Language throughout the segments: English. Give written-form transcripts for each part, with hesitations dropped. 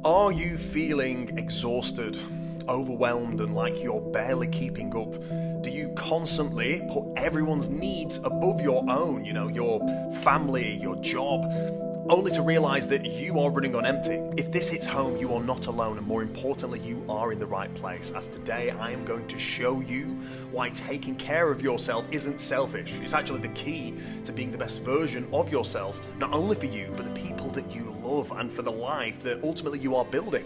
Are you feeling exhausted, overwhelmed, and like you're barely keeping up? Do you constantly put everyone's needs above your own, your family, your job, only to realize that you are running on empty? If this hits home, you are not alone, and more importantly, you are in the right place, as today I am going to show you why taking care of yourself isn't selfish. It's actually the key to being the best version of yourself, not only for you, but the people that you love and for the life that ultimately you are building.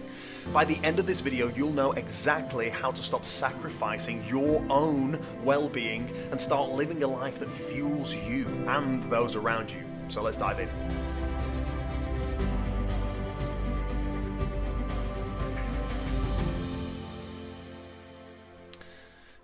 By the end of this video, you'll know exactly how to stop sacrificing your own well-being and start living a life that fuels you and those around you. So let's dive in.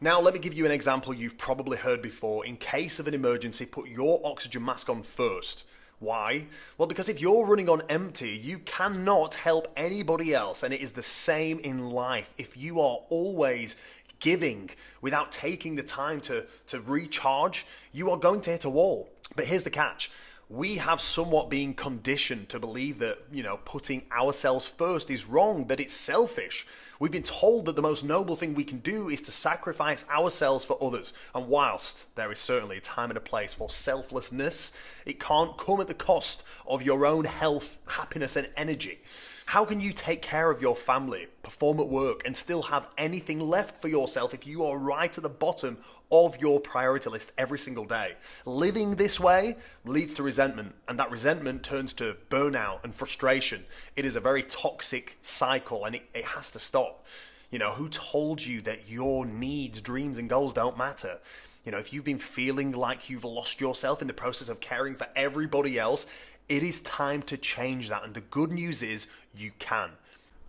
Now, let me give you an example you've probably heard before. In case of an emergency, put your oxygen mask on first. Why? Well, because if you're running on empty, you cannot help anybody else, and it is the same in life. If you are always giving without taking the time to recharge, you are going to hit a wall. But here's the catch. We have somewhat been conditioned to believe that, putting ourselves first is wrong, that it's selfish. We've been told that the most noble thing we can do is to sacrifice ourselves for others. And whilst there is certainly a time and a place for selflessness, it can't come at the cost of your own health, happiness, and energy. How can you take care of your family, perform at work, and still have anything left for yourself if you are right at the bottom of your priority list every single day? Living this way leads to resentment, and that resentment turns to burnout and frustration. It is a very toxic cycle, and it has to stop. Who told you that your needs, dreams, and goals don't matter? If you've been feeling like you've lost yourself in the process of caring for everybody else, it is time to change that, and the good news is you can.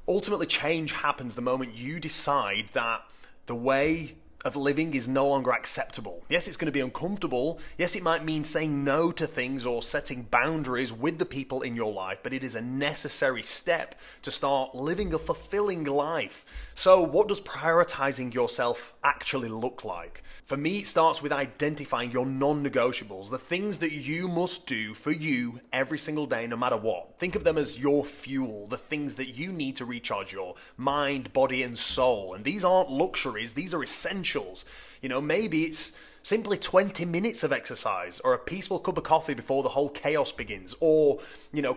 Ultimately, change happens the moment you decide that the way of living is no longer acceptable. Yes, it's going to be uncomfortable. Yes, it might mean saying no to things or setting boundaries with the people in your life, but it is a necessary step to start living a fulfilling life. So what does prioritizing yourself actually look like? For me, it starts with identifying your non-negotiables, the things that you must do for you every single day, no matter what. Think of them as your fuel, the things that you need to recharge your mind, body, and soul. And these aren't luxuries, these are essentials. Maybe it's simply 20 minutes of exercise or a peaceful cup of coffee before the whole chaos begins, or,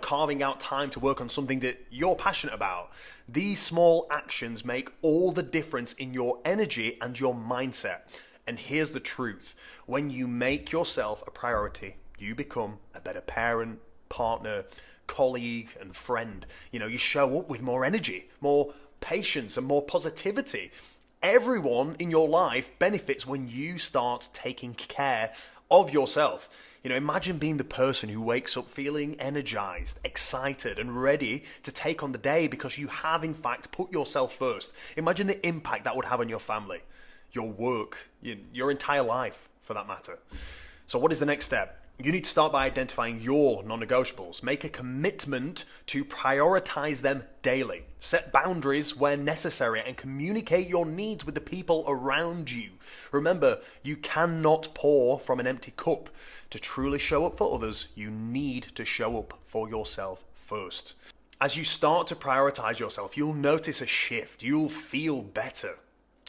carving out time to work on something that you're passionate about. These small actions make all the difference in your energy and your mindset. And here's the truth. When you make yourself a priority, you become a better parent, partner, colleague, and friend. You show up with more energy, more patience, and more positivity. Everyone in your life benefits when you start taking care of yourself. Imagine being the person who wakes up feeling energized, excited, and ready to take on the day because you have, in fact, put yourself first. Imagine the impact that would have on your family, your work, your entire life, for that matter. So what is the next step? You need to start by identifying your non-negotiables. Make a commitment to prioritize them daily. Set boundaries where necessary and communicate your needs with the people around you. Remember, you cannot pour from an empty cup. To truly show up for others, you need to show up for yourself first. As you start to prioritize yourself, you'll notice a shift. You'll feel better.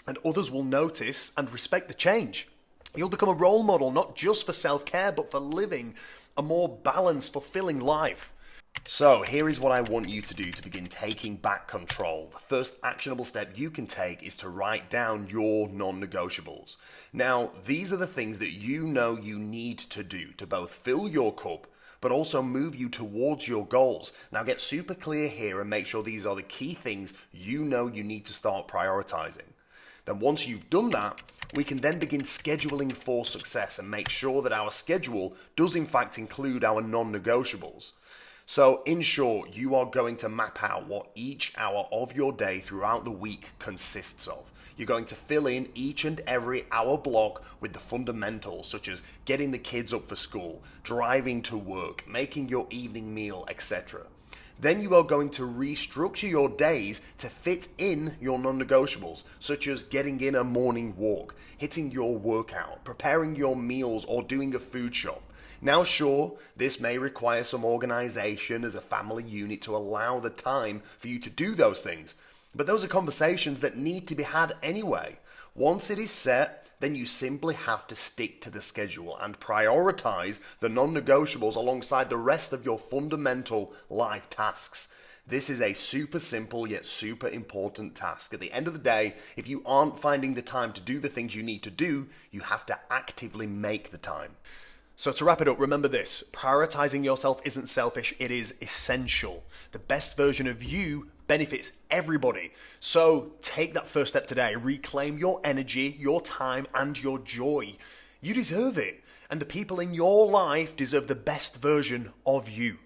And others will notice and respect the change. You'll become a role model, not just for self-care, but for living a more balanced, fulfilling life. So here is what I want you to do to begin taking back control. The first actionable step you can take is to write down your non-negotiables. Now, these are the things that you know you need to do to both fill your cup, but also move you towards your goals. Now get super clear here and make sure these are the key things you know you need to start prioritizing. Then once you've done that, we can then begin scheduling for success and make sure that our schedule does in fact include our non-negotiables. So in short, you are going to map out what each hour of your day throughout the week consists of. You're going to fill in each and every hour block with the fundamentals, such as getting the kids up for school, driving to work, making your evening meal, etc. Then you are going to restructure your days to fit in your non-negotiables, such as getting in a morning walk, hitting your workout, preparing your meals, or doing a food shop. Now, sure, this may require some organization as a family unit to allow the time for you to do those things, but those are conversations that need to be had anyway. Once it is set, then you simply have to stick to the schedule and prioritize the non-negotiables alongside the rest of your fundamental life tasks. This is a super simple yet super important task. At the end of the day, if you aren't finding the time to do the things you need to do, you have to actively make the time. So to wrap it up, remember this: prioritizing yourself isn't selfish, it is essential. The best version of you benefits everybody. So take that first step today. Reclaim your energy, your time, and your joy. You deserve it. And the people in your life deserve the best version of you.